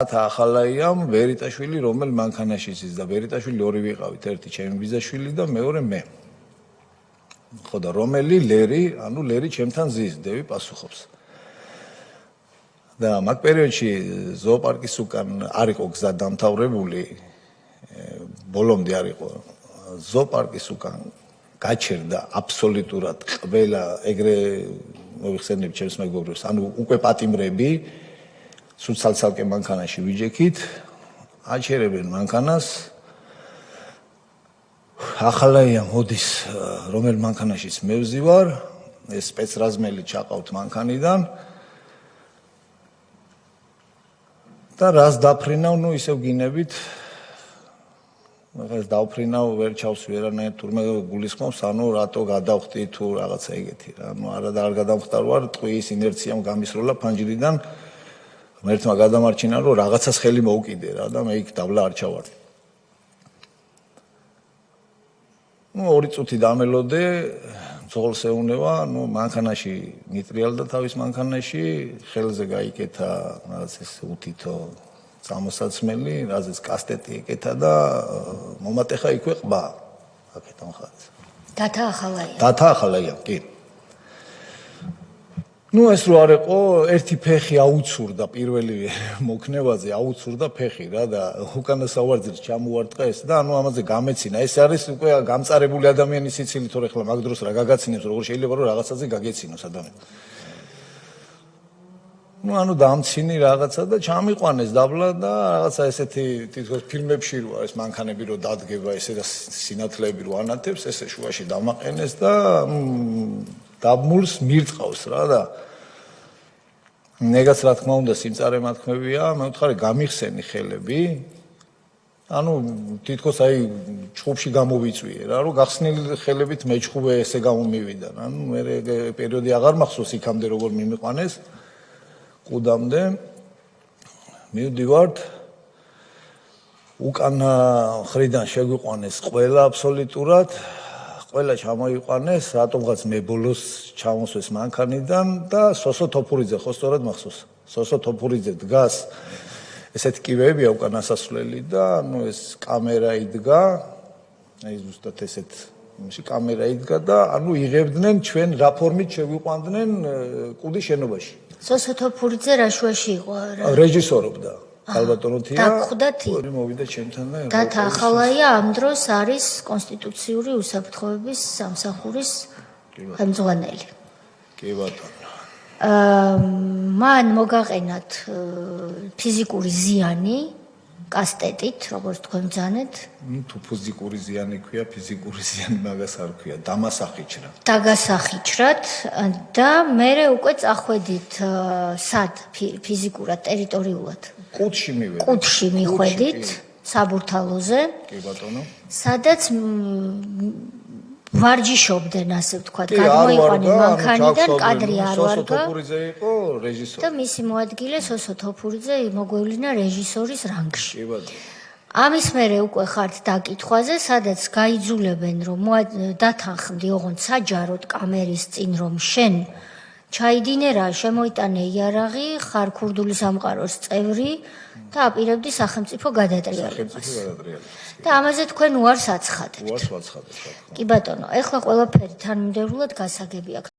ახალაიამ ვერიტაშვილი რომელ მანქანაში ზის და ვერიტაშვილი ორი ვიყავით, ერთი ჩემი ბიძაშვილი და მეორე მე. ხო და რომელი ლერი, ანუ ლერი ჩემთან ზის, დევი პასუხობს. და მაგ პერიოდში ზოოპარკის უკან არ იყო გზა დამთავრებული, ბოლომდე არ იყო. ზოოპარკის უკან გაჩერდა აბსოლუტურად ყველა ეგრე მოიხსენებ ჩემს მეგობრებს, ანუ უკვე პატიმრები სულცალცალკე მანქანაში ვიჯექით, აჩერებენ მანქანას. ახალაია მოდის, რომელ მანქანაშიც მე ვზივარ, ეს სპეცრაზმელი ჩაყავთ მანქანიდან. და რას დაფრინავ, ნუ ისევ გინებით. მაგას დავფრინავ, ვერ ჩავს ვერანაირ თურმე გულისხმობს, ანუ რატო გადავხდი თუ რაღაცა ეგეთი რა. ნუ არ გადავხტარ ვარ, ტყვის ინერციამ გამისროლა ფანჯრიდან. ერთმა გადამარჩინა, რომ რაღაცას ხელი მოუკიდე რა და მე იქ დაბლა არ ჩავარდი. ნუ 2 წუთი დამელოდე, ძღოლს ეუნება, ნუ მანქანაში ნიტრიალდა თავის მანქანაში, ხელზე გაიკეთა რაღაც ეს უთითო წამოსაცმელი, რაზეც კასტეტი ეკეთა და მომატეხა იქვე ყბა. აქეთან ხარც. დათა ახალაია. დათა ახალაია, კი. ნუ ეს რო არ იყო, ერთი ფეხი აუცურდა პირველი მოქნევაზე, აუცურდა ფეხი რა და უკანა სავარძელს ჩამოვარტყა ეს და ანუ ამაზე გამეცინა. ეს არის უკვე გამწარებული ადამიანის სიცილი, თორე ხლა მაგ დროს რა გაგაცინებს, როგორ შეიძლება რომ რაღაცაზე გაგეცინოს ადამიანი. ნუ ანუ დამცინი რაღაცა და ჩამიყვანეს დაბლა და რაღაცა ესეთი თითქოს ფილმებში როა ეს მანქანები რო დადგება, ესე და სინათლეები რო ანათებს, ესე შუაში დამაყენეს და დაბმულს მირწყავს რა და ნეგაც რა თქმა უნდა სიმწარე მათქმევია, მე ვთხარი გამიხსენი ხელები. ანუ თითქოს აი ჩხუბში გამოვიწვიე რა, რომ გახსნილი ხელებით მეჩხუბე ესე გამომივიდა. ანუ მე პერიოდი აღარ მახსოვს იქამდე როგორ მიმიყვანეს. ყუდამდე მივდივართ უკანა ხრიდან შეგვიყვანეს ყველა აბსოლუტურად ყველა ჩამოიყვანეს, რატომღაც მე ბოლოს ჩამოსვეს მანქანიდან და სოსო თოფურიძე ხო სწორად მახსოვს. სოსო თოფურიძე დგას, ესეთი კივეებია უკან ასასვლელი და ანუ ეს კამერა იდგა, აი ზუსტად ესეთ იმში კამერა იდგა და ანუ იღებდნენ ჩვენ რა ფორმით შეგვიყვანდნენ კუდის შენობაში. სოსო თოფურიძე რა შუაში იყო? რეჟისორობდა. ალბათონოთია. დაგხვდათი. მოვიდა ჩემთან და დათა ახალაია ამ დროს არის კონსტიტუციური უსაფრთხოების სამსახურის ხელმძღვანელი. კი ბატონო. მან მოგაყენათ ფიზიკური ზიანი კასტეტით, როგორც თქვენ ბრძანეთ. თუ ფიზიკური ზიანი ქვია, ფიზიკური ზიანი მაგას არ ქვია, დამასახიჩრა. დაგასახიჩრათ და მე უკვე წახვედით სად ფიზიკურად, ტერიტორიულად. კუდში მივედით. კუდში მიხვედით, საბურთალოზე. კი ბატონო. სადაც ვარჯიშობდნენ, ასე ვთქვათ, გადმოიყვანენ მანქანიდან, კადრი არ ვარგა. სოსო თოფურიძე იყო რეჟისორი. და მისი მოადგილე სოსო თოფურიძე მოგვევლინა რეჟისორის რანგში. კი ბატონო. ამის მერე უკვე ხართ დაკითხვაზე, სადაც გაიძულებენ, რომ დათანხმდი ოღონდ საჯაროდ კამერის წინ, რომ შენ ჩაიდინე რა, შემოიტანე იარაღი, ხარ ქურდული სამყაროს წევრი და აპირებდი სახელმწიფო გადატრიალებას. და ამაზე თქვენ უარს აცხადებთ. უარს ვაცხადებ. კი ბატონო, ეხლა ყველაფერი თანმიმდევრულად გასაგები აქვს.